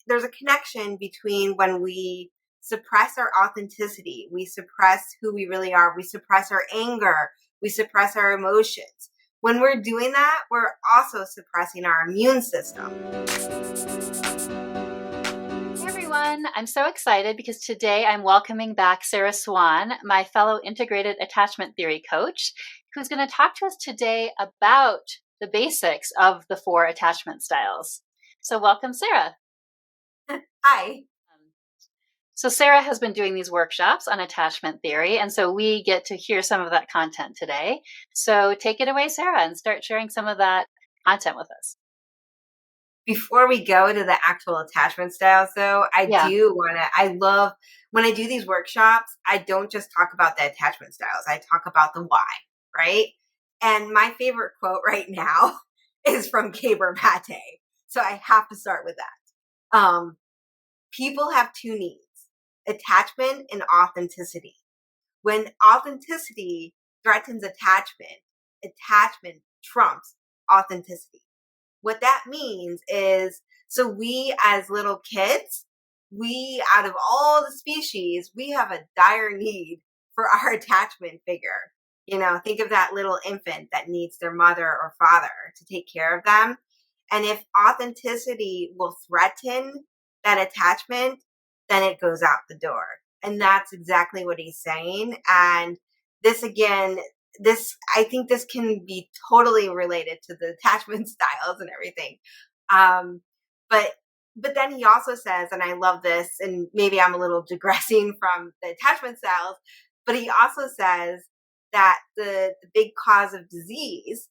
there's a connection between when we suppress our authenticity, we suppress who we really are, we suppress our anger, we suppress our emotions. When we're doing that, we're also suppressing our immune system. Hey everyone, I'm so excited because today I'm welcoming back Sarah Swan, my fellow integrated attachment theory coach, who's going to talk to us today about the basics of the 4 attachment styles. So welcome, Sarah. Hi. So Sarah has been doing these workshops on attachment theory, and so we get to hear some of that content today. So take it away, Sarah, and start sharing some of that content with us. Before we go to the actual attachment styles, though, I love when I do these workshops, I don't just talk about the attachment styles. I talk about the why, right? And my favorite quote right now is from Gabor Mate. So I have to start with that. People have 2 needs, attachment and authenticity. When authenticity threatens attachment, attachment trumps authenticity. What that means is, so we as little kids, out of all the species, we have a dire need for our attachment figure. You know, think of that little infant that needs their mother or father to take care of them. And if authenticity will threaten that attachment, then it goes out the door. And that's exactly what he's saying. And this again, I think this can be totally related to the attachment styles and everything. But then he also says, and I love this, and maybe I'm a little digressing from the attachment styles, but he also says that the big cause of disease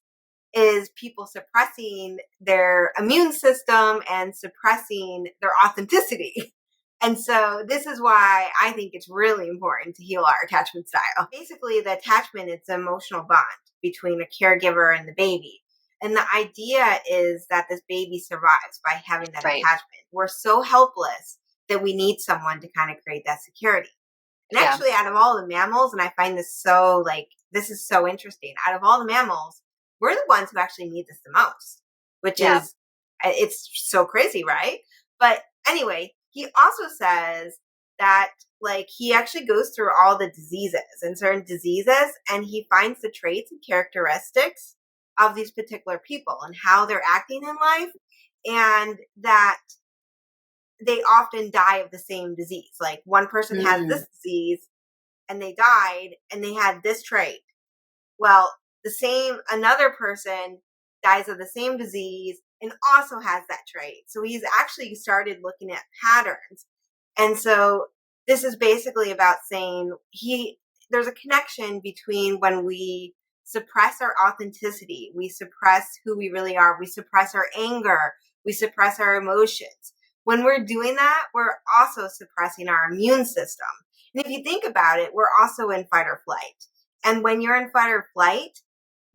is people suppressing their immune system and suppressing their authenticity. And so this is why I think it's really important to heal our attachment style. Basically, the attachment, it's an emotional bond between a caregiver and the baby. And the idea is that this baby survives by having that attachment. We're so helpless that we need someone to kind of create that security. And actually, out of all the mammals, and I find this this is so interesting, out of all the mammals, we're the ones who actually need this the most, which is, it's so crazy, right? But anyway, he also says that he actually goes through all the diseases and certain diseases, and he finds the traits and characteristics of these particular people and how they're acting in life, and that they often die of the same disease. Like one person has this disease and they died and they had this trait. Well, another person dies of the same disease and also has that trait. So he's actually started looking at patterns. And so this is basically about saying there's a connection between when we suppress our authenticity, we suppress who we really are, we suppress our anger, we suppress our emotions. When we're doing that, we're also suppressing our immune system. And if you think about it, we're also in fight or flight. And when you're in fight or flight,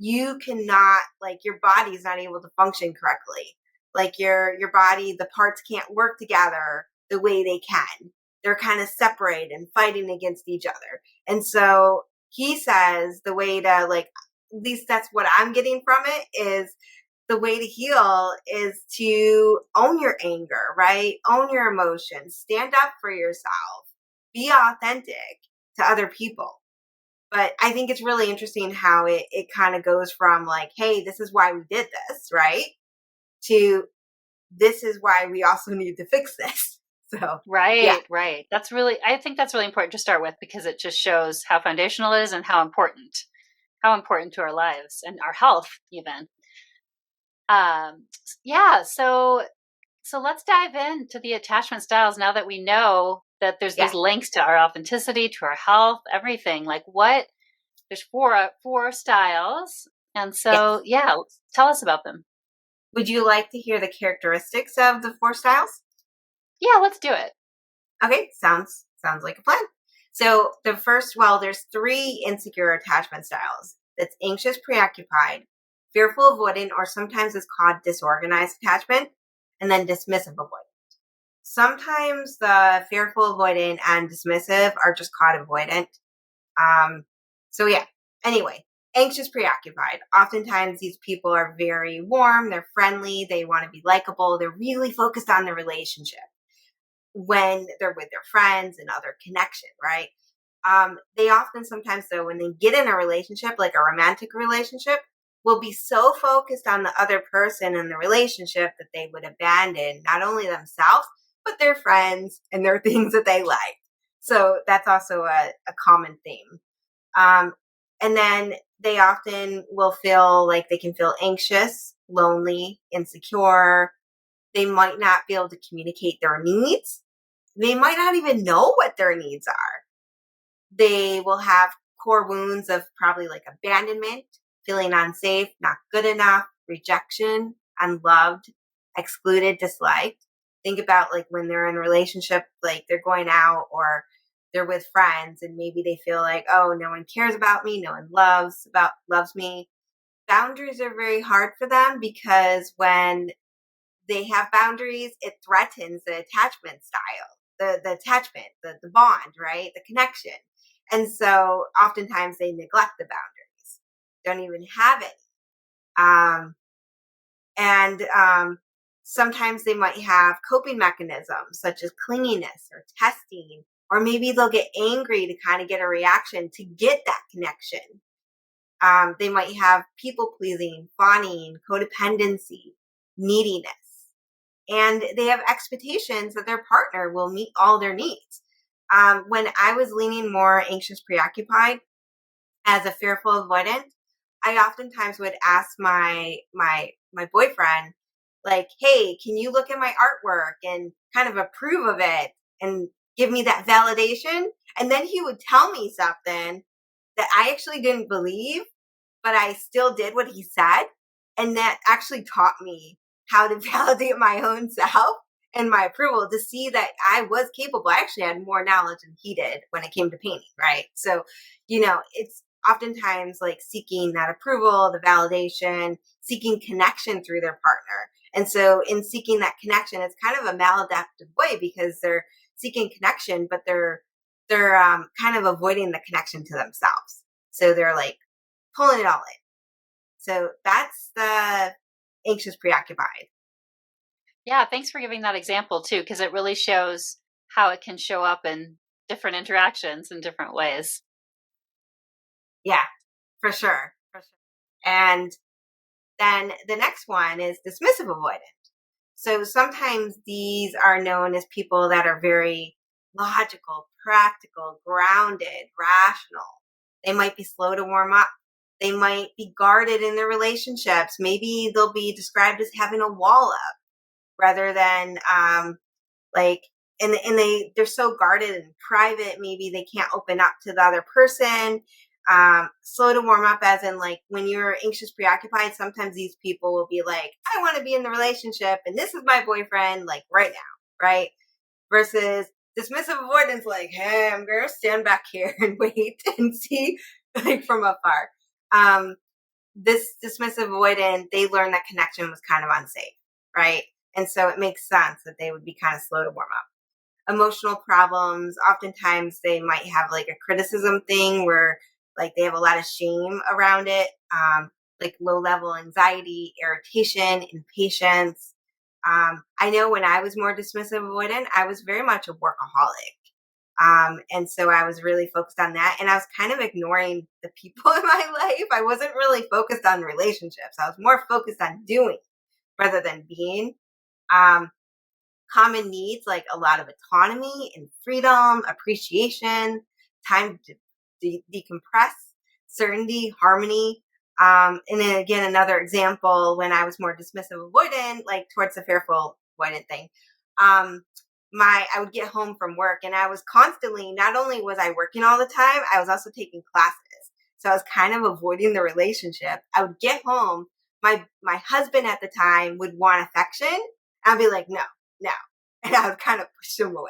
you cannot, your body's not able to function correctly. Like your body, the parts can't work together the way they can. They're kind of separated and fighting against each other. And so he says the way to, at least that's what I'm getting from it, is the way to heal is to own your anger, right? Own your emotions, stand up for yourself, be authentic to other people. But I think it's really interesting how it kind of goes from hey, this is why we did this, right? To this is why we also need to fix this. So Right. I think that's really important to start with, because it just shows how foundational it is and how important to our lives and our health even. So let's dive into the attachment styles now that we know that there's these links to our authenticity, to our health, everything. There's four styles. And so, tell us about them. Would you like to hear the characteristics of the 4 styles? Yeah, let's do it. Okay, sounds like a plan. So the first, there's 3 insecure attachment styles. That's anxious, preoccupied, fearful, avoidant, or sometimes it's called disorganized attachment, and then dismissive, avoidant. Sometimes the fearful, avoidant, and dismissive are just called avoidant. Anyway, anxious, preoccupied. Oftentimes these people are very warm, they're friendly, they want to be likable, they're really focused on the relationship. when they're with their friends and other connection, right? They often sometimes, though, when they get in a relationship, like a romantic relationship, will be so focused on the other person and the relationship that they would abandon not only themselves, but their friends and their things that they like. So that's also a common theme. And then they often will feel like they can feel anxious, lonely, insecure. They might not be able to communicate their needs. They might not even know what their needs are. They will have core wounds of probably like abandonment, feeling unsafe, not good enough, rejection, unloved, excluded, disliked. Think about like when they're in a relationship, like they're going out or they're with friends and maybe they feel like, oh, no one cares about me, no one loves me. Boundaries are very hard for them because when they have boundaries, it threatens the attachment style, the attachment, the bond, right? The connection. And so oftentimes they neglect the boundaries, don't even have it. And sometimes they might have coping mechanisms such as clinginess or testing, or maybe they'll get angry to kind of get a reaction to get that connection. They might have people pleasing, fawning, codependency, neediness. And they have expectations that their partner will meet all their needs. When I was leaning more anxious, preoccupied as a fearful avoidant, I oftentimes would ask my boyfriend, like, "Hey, can you look at my artwork and kind of approve of it and give me that validation?" And then he would tell me something that I actually didn't believe, but I still did what he said. And that actually taught me how to validate my own self and my approval to see that I was capable. I actually had more knowledge than he did when it came to painting, right? So, it's oftentimes like seeking that approval, the validation, seeking connection through their partner. And so, in seeking that connection, it's kind of a maladaptive way because they're seeking connection, but they're kind of avoiding the connection to themselves. So they're like pulling it all in. So that's the anxious preoccupied. Yeah, thanks for giving that example too, because it really shows how it can show up in different interactions in different ways. Yeah, for sure. For sure. And then the next one is dismissive avoidant. So sometimes these are known as people that are very logical, practical, grounded, rational. They might be slow to warm up. They might be guarded in their relationships. Maybe they'll be described as having a wall up rather than like they're so guarded and private, maybe they can't open up to the other person. Slow to warm up, as in like when you're anxious preoccupied, sometimes these people will be like, I want to be in the relationship and this is my boyfriend, like right now, right? Versus dismissive avoidance, like, hey, I'm gonna stand back here and wait and see, like, from afar. This dismissive avoidant, they learned that connection was kind of unsafe, right? And so it makes sense that they would be kind of slow to warm up. Emotional problems, oftentimes they might have like a criticism thing where like they have a lot of shame around it, like low level anxiety, irritation, impatience. I know when I was more dismissive avoidant, I was very much a workaholic. And so I was really focused on that. And I was kind of ignoring the people in my life. I wasn't really focused on relationships. I was more focused on doing rather than being. Um, Common needs like a lot of autonomy and freedom, appreciation, time to decompress, certainty, harmony. And then again, another example when I was more dismissive avoidant, like towards the fearful avoidant thing. Um, I would get home from work and I was constantly, not only was I working all the time, I was also taking classes. So I was kind of avoiding the relationship. I would get home. My husband at the time would want affection. I'd be like, no, no. And I would kind of push him away.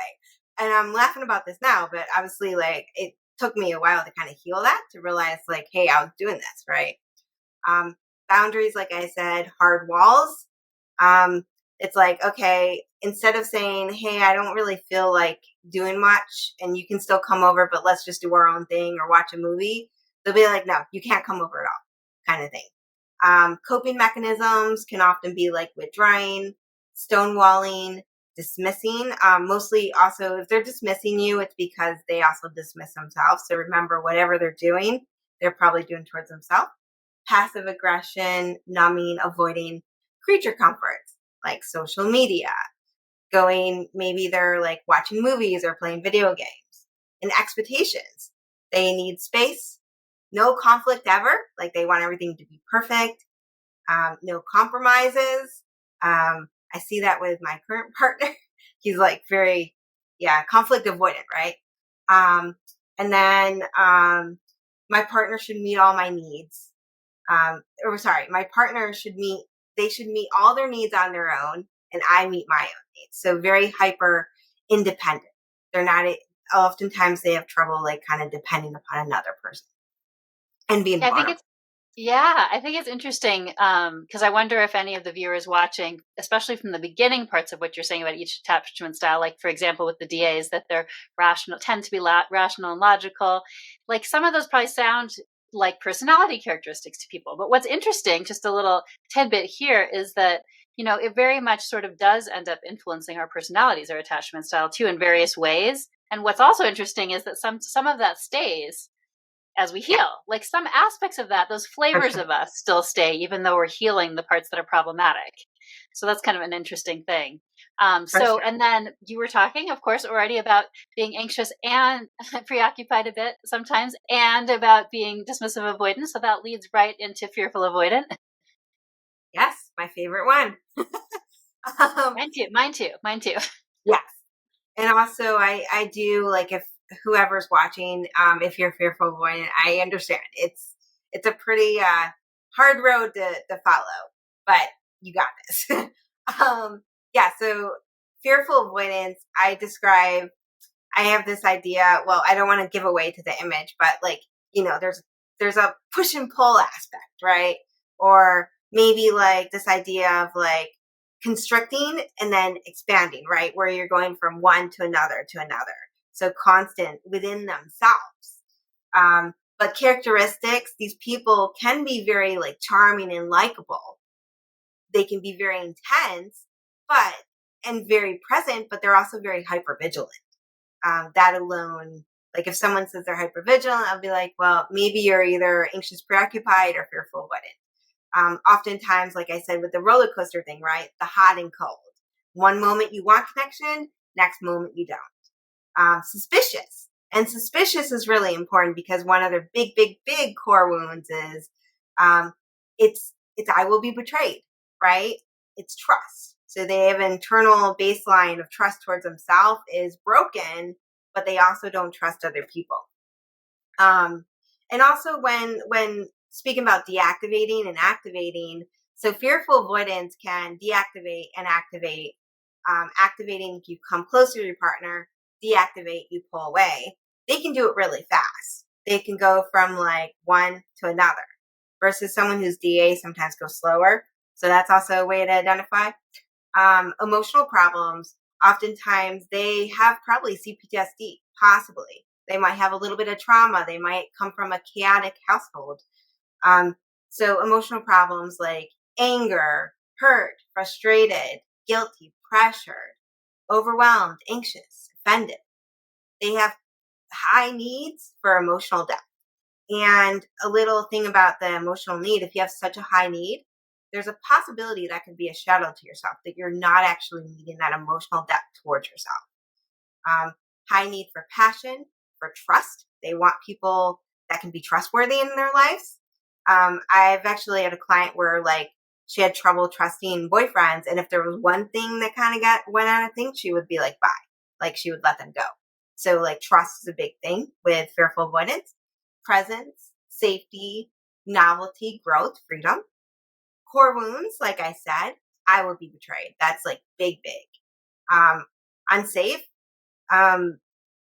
And I'm laughing about this now, but obviously like it took me a while to kind of heal that, to realize like, hey, I was doing this, right? Um, Boundaries, like I said, hard walls. It's like, okay, instead of saying, hey, I don't really feel like doing much and you can still come over, but let's just do our own thing or watch a movie, they'll be like, no, you can't come over at all, kind of thing. Coping mechanisms can often be like withdrawing, stonewalling, dismissing. Mostly also, if they're dismissing you, it's because they also dismiss themselves. So remember, whatever they're doing, they're probably doing towards themselves. Passive aggression, numbing, avoiding creature comforts like social media, maybe they're like watching movies or playing video games. And expectations, they need space, no conflict ever, like they want everything to be perfect, no compromises. I see that with my current partner. He's like very, conflict avoidant, right? And then my partner should meet all my needs. My partner they should meet all their needs on their own, and I meet my own needs. So very hyper independent. They're not, oftentimes they have trouble like kind of depending upon another person and being Yeah, I think vulnerable. it's Yeah, I think it's interesting because I wonder if any of the viewers watching, especially from the beginning parts of what you're saying about each attachment style, like for example with the DAs, that they're rational, tend to be rational and logical. Like some of those probably sound like personality characteristics to people. But what's interesting, just a little tidbit here, is that it very much sort of does end up influencing our personalities, our attachment style too, in various ways. And what's also interesting is that some of that stays as we Yeah, heal. Like some aspects of that, those for flavors sure. of us still stay, even though we're healing the parts that are problematic. So that's kind of an interesting thing. For sure. And then you were talking, of course, already about being anxious and preoccupied a bit sometimes, and about being dismissive avoidant. So that leads right into fearful avoidant. Yes, my favorite one. um, Mine too. Mine too. Mine too. yes. And also I do, like, if whoever's watching, if you're fearful avoidant, I understand. It's a pretty hard road to follow, but you got this. So fearful avoidance, I have this idea. Well, I don't want to give away to the image, but like, there's a push and pull aspect, right? Or maybe like this idea of like constricting and then expanding, right? Where you're going from one to another to another. So constant within themselves. But characteristics, these people can be very like charming and likable. They can be very intense, and very present, but they're also very hyper vigilant. That alone, like if someone says they're hypervigilant, I'll be like, well, maybe you're either anxious, preoccupied, or fearful avoidant. Oftentimes, like I said, with the roller coaster thing, right? The hot and cold. One moment you want connection, next moment you don't. Suspicious. And suspicious is really important because one of their big, big, big core wounds is um, it's I will be betrayed, right? It's trust. So they have an internal baseline of trust towards themselves is broken, but they also don't trust other people. And also when speaking about deactivating and activating, so fearful avoidance can deactivate and activate. Activating, you come closer to your partner. Deactivate, you pull away. They can do it really fast. They can go from like one to another versus someone who's DA sometimes goes slower. So that's also a way to identify. Emotional problems, oftentimes they have probably CPTSD, possibly. They might have a little bit of trauma. They might come from a chaotic household. So emotional problems like anger, hurt, frustrated, guilty, pressured, overwhelmed, anxious, offended. They have high needs for emotional depth. And a little thing about the emotional need, if you have such a high need, there's a possibility that could be a shadow to yourself, that you're not actually needing that emotional depth towards yourself. High need for passion, for trust. They want people that can be trustworthy in their lives. I've actually had a client where like she had trouble trusting boyfriends, and if there was one thing that kind of went out of things, she would be like, bye. Like she would let them go. So like trust is a big thing with fearful avoidance. Presence, safety, novelty, growth, freedom. Core wounds, like I said, I will be betrayed. That's like big, big. Unsafe,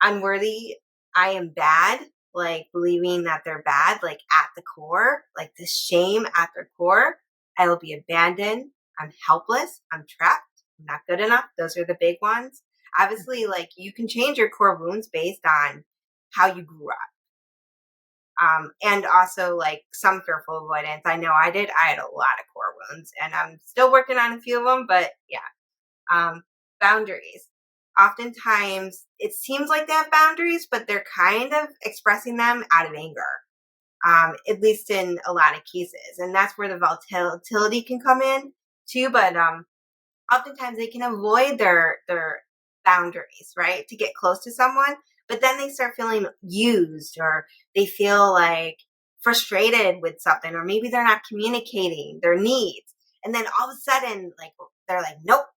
unworthy, I am bad, like believing that they're bad, like at the core, like the shame at their core. I will be abandoned. I'm helpless. I'm trapped. I'm not good enough. Those are the big ones. Obviously, like you can change your core wounds based on how you grew up. And also like some fearful avoidance. I know I did. I had a lot of core wounds and I'm still working on a few of them, but yeah. boundaries. Oftentimes, it seems like they have boundaries, but they're kind of expressing them out of anger, at least in a lot of cases. And that's where the volatility can come in too. But oftentimes they can avoid their boundaries, right, to get close to someone. But then they start feeling used, or they feel like frustrated with something, or maybe they're not communicating their needs. And then all of a sudden, like, they're like, nope,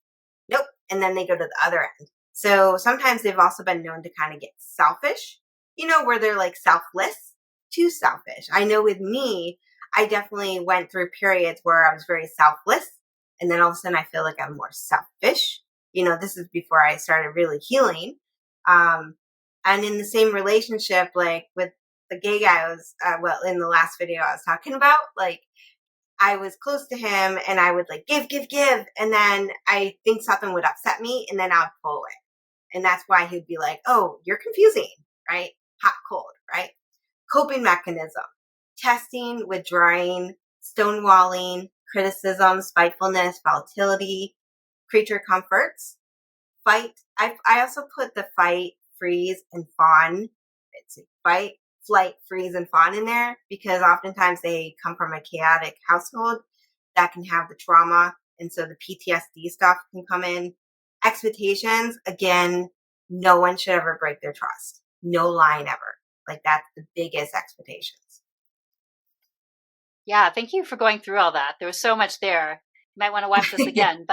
nope. And then they go to the other end. So sometimes they've also been known to kind of get selfish, where they're like selfless to selfish. I know with me, I definitely went through periods where I was very selfless. And then all of a sudden I feel like I'm more selfish. This is before I started really healing. And in the same relationship, like with the gay guy I was, in the last video I was talking about, like, I was close to him and I would like give. And then I think something would upset me and then I would pull away. And that's why he'd be like, oh, you're confusing, right? Hot, cold, right? Coping mechanism, testing, withdrawing, stonewalling, criticism, spitefulness, volatility, creature comforts, fight. I also put the fight, freeze, and fawn. It's fight, flight, freeze, and fawn in there because oftentimes they come from a chaotic household that can have the trauma. And so the PTSD stuff can come in. Expectations, again, no one should ever break their trust. No lying ever. Like, that's the biggest expectations. Yeah, thank you for going through all that. There was so much there. You might want to watch this again.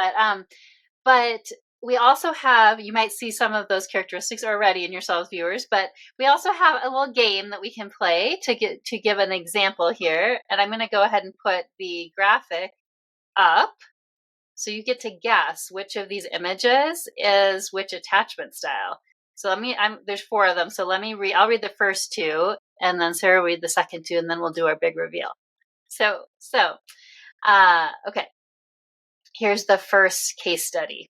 But we also have, you might see some of those characteristics already in yourselves, viewers, but we also have a little game that we can play to give an example here. And I'm going to go ahead and put the graphic up. So you get to guess which of these images is which attachment style. So there's 4 of them. So I'll read the first 2 and then Sarah will read the second 2 and then we'll do our big reveal. Okay. Here's the first case study.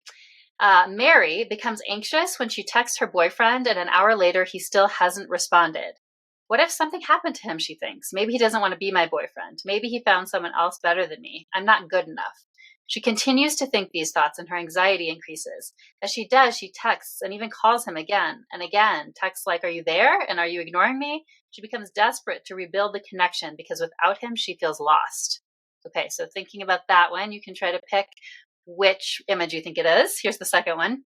Mary becomes anxious when she texts her boyfriend and an hour later he still hasn't responded. What if something happened to him, she thinks? Maybe he doesn't want to be my boyfriend. Maybe he found someone else better than me. I'm not good enough. She continues to think these thoughts and her anxiety increases. As she does, she texts and even calls him again and again. Texts like, are you there? And are you ignoring me? She becomes desperate to rebuild the connection because without him, she feels lost. Okay, so thinking about that one, you can try to pick which image you think it is. Here's the second one.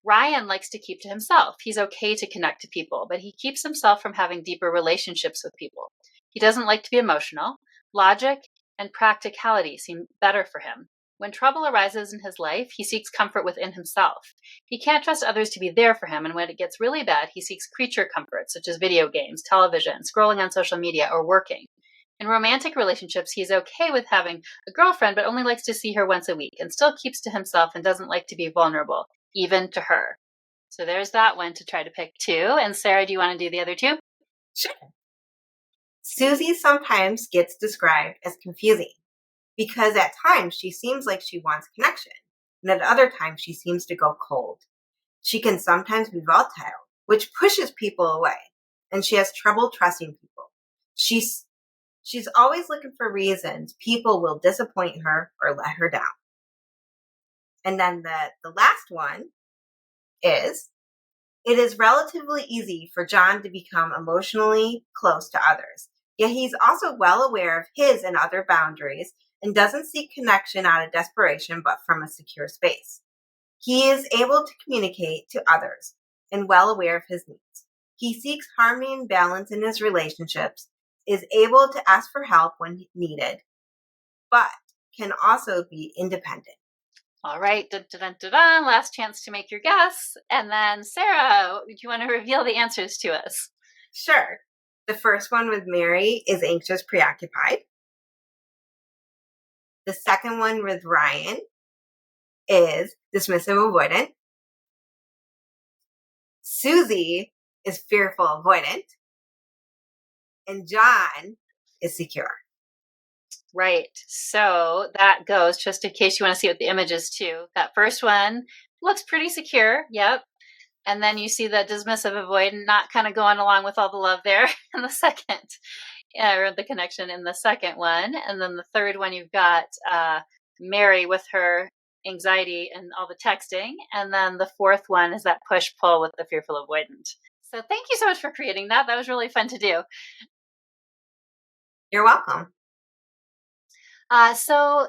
Ryan likes to keep to himself. He's okay to connect to people, but he keeps himself from having deeper relationships with people. He doesn't like to be emotional. Logic and practicality seem better for him. When trouble arises in his life, he seeks comfort within himself. He can't trust others to be there for him, and when it gets really bad, he seeks creature comforts such as video games, television, scrolling on social media, or working. In romantic relationships, he's okay with having a girlfriend, but only likes to see her once a week and still keeps to himself and doesn't like to be vulnerable, even to her. So there's that one to try to pick 2. And Sarah, do you want to do the other 2? Sure. Susie sometimes gets described as confusing because at times she seems like she wants connection, and at other times she seems to go cold. She can sometimes be volatile, which pushes people away, and she has trouble trusting people. She's always looking for reasons people will disappoint her or let her down. And then the last one is, it is relatively easy for John to become emotionally close to others. Yet he's also well aware of his and other boundaries and doesn't seek connection out of desperation, but from a secure space. He is able to communicate to others and well aware of his needs. He seeks harmony and balance in his relationships, is able to ask for help when needed, but can also be independent. All right. Dun, dun, dun, dun. Last chance to make your guess. And then Sarah, do you want to reveal the answers to us? Sure. The first one with Mary is anxious, preoccupied. The second one with Ryan is dismissive, avoidant. Susie is fearful, avoidant. And John is secure. Right. So that goes, just in case you want to see what the image is too. That first one looks pretty secure. Yep. And then you see the dismissive, avoidant, not kind of going along with all the love there in the second, or the connection in the second one. And then the third one, you've got Mary with her anxiety and all the texting. And then the fourth one is that push pull with the fearful avoidant. So thank you so much for creating that. That was really fun to do. You're welcome. So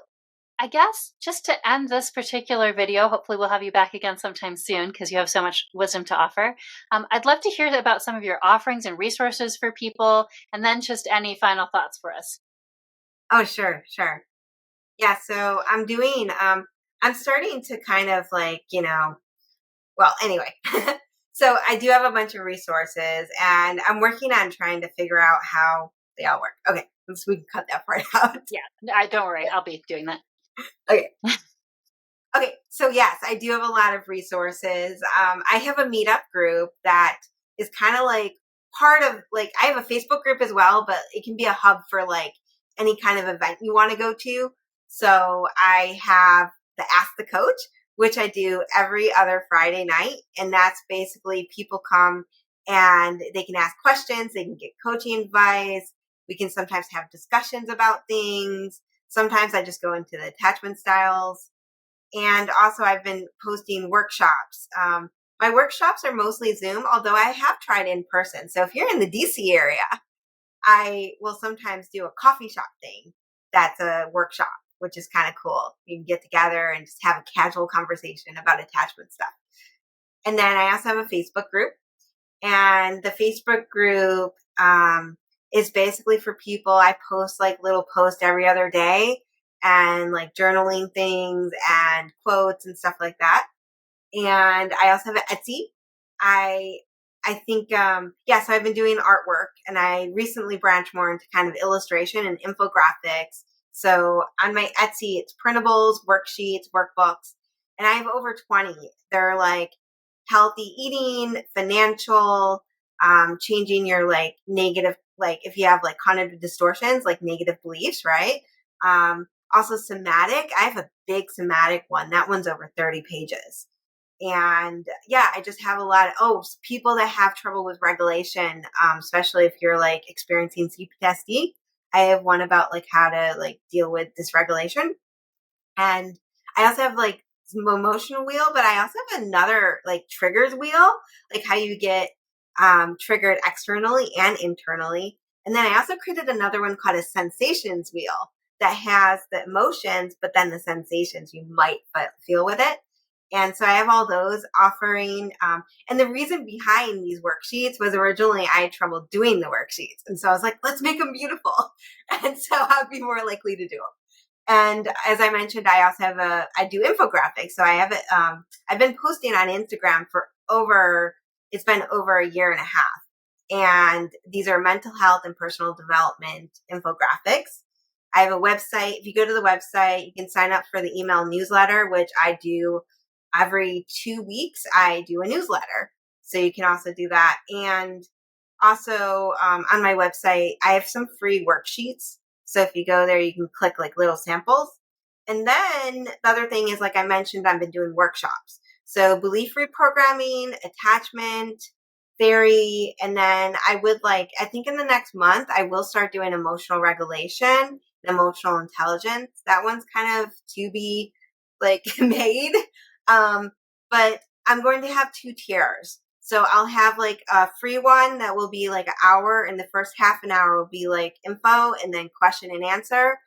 I guess just to end this particular video, hopefully we'll have you back again sometime soon because you have so much wisdom to offer. I'd love to hear about some of your offerings and resources for people, and then just any final thoughts for us. Oh, sure. Yeah, so I'm starting to kind of like, well, anyway. So I do have a bunch of resources, and I'm working on trying to figure out how they all work. Okay, so we can cut that part out. Yeah, don't worry. I'll be doing that. Okay. Okay, so yes, I do have a lot of resources. I have a Meetup group that is kind of like part of like I have a Facebook group as well, but it can be a hub for like any kind of event you want to go to. So I have the Ask the Coach, which I do every other Friday night, and that's basically people come and they can ask questions, they can get coaching advice. We can sometimes have discussions about things. Sometimes I just go into the attachment styles. And also, I've been posting workshops. My workshops are mostly Zoom, although I have tried in person. So if you're in the DC area, I will sometimes do a coffee shop thing that's a workshop, which is kind of cool. You can get together and just have a casual conversation about attachment stuff. And then I also have a Facebook group. And the Facebook group is basically for people. I post like little posts every other day and like journaling things and quotes and stuff like that. And I also have an Etsy. I think so I've been doing artwork, and I recently branched more into kind of illustration and infographics. So on my Etsy, it's printables, worksheets, workbooks, and I have over 20. They're like healthy eating, financial, changing your like negative, like if you have like cognitive distortions, like negative beliefs, right? Also somatic. I have a big somatic one. That one's over 30 pages. And yeah, I just have a lot of, people that have trouble with regulation, especially if you're like experiencing CPTSD. I have one about like how to like deal with dysregulation. And I also have like some emotional wheel, but I also have another like triggers wheel, like how you get triggered externally and internally. And then I also created another one called a sensations wheel that has the emotions, but then the sensations you might feel with it. And so I have all those offering. And the reason behind these worksheets was originally I had trouble doing the worksheets. And so I was like, let's make them beautiful. And so I'd be more likely to do them. And as I mentioned, I also have I do infographics. So I have it, I've been posting on Instagram it's been over a year and a half. And these are mental health and personal development infographics. I have a website. If you go to the website, you can sign up for the email newsletter, which I do every 2 weeks. I do a newsletter. So you can also do that. And also on my website, I have some free worksheets. So if you go there, you can click like little samples. And then the other thing is, like I mentioned, I've been doing workshops. So belief reprogramming, attachment, theory, and then I think in the next month, I will start doing emotional regulation and emotional intelligence. That one's kind of to be like made. But I'm going to have 2 tiers. So I'll have like a free one that will be like an hour, and the first half an hour will be like info and then question and answer.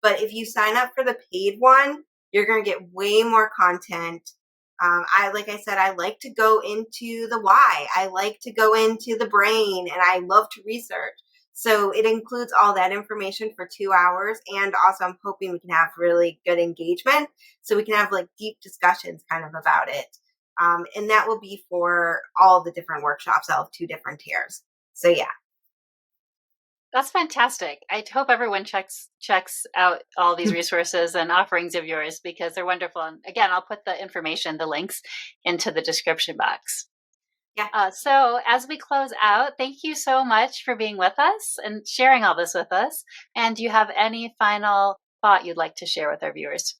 But if you sign up for the paid one, you're going to get way more content. Like I said, I like to go into the why. I like to go into the brain, and I love to research. So it includes all that information for 2 hours. And also I'm hoping we can have really good engagement so we can have like deep discussions kind of about it. And that will be for all the different workshops. I'll have 2 different tiers. So yeah. That's fantastic. I hope everyone checks out all these resources and offerings of yours because they're wonderful. And again, I'll put the information, the links into the description box. Yeah. So as we close out, thank you so much for being with us and sharing all this with us. And do you have any final thought you'd like to share with our viewers?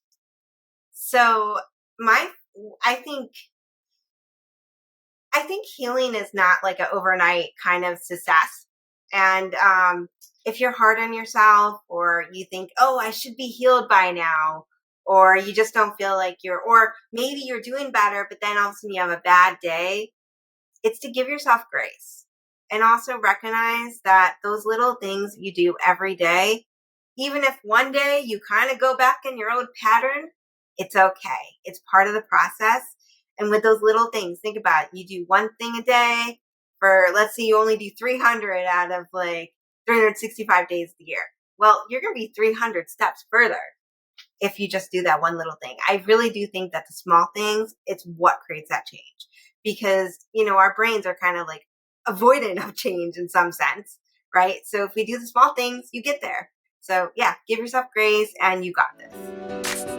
So I think healing is not like an overnight kind of success. And if you're hard on yourself, or you think, oh, I should be healed by now, or you just don't feel like or maybe you're doing better, but then all of a sudden you have a bad day. It's to give yourself grace and also recognize that those little things you do every day, even if one day you kind of go back in your old pattern, it's okay. It's part of the process. And with those little things, think about it. You do one thing a day for, let's say you only do 300 out of like 365 days a year. Well, you're going to be 300 steps further if you just do that one little thing. I really do think that the small things, it's what creates that change. Because, our brains are kind of like avoidant of change in some sense, right? So if we do the small things, you get there. So yeah, give yourself grace and you got this.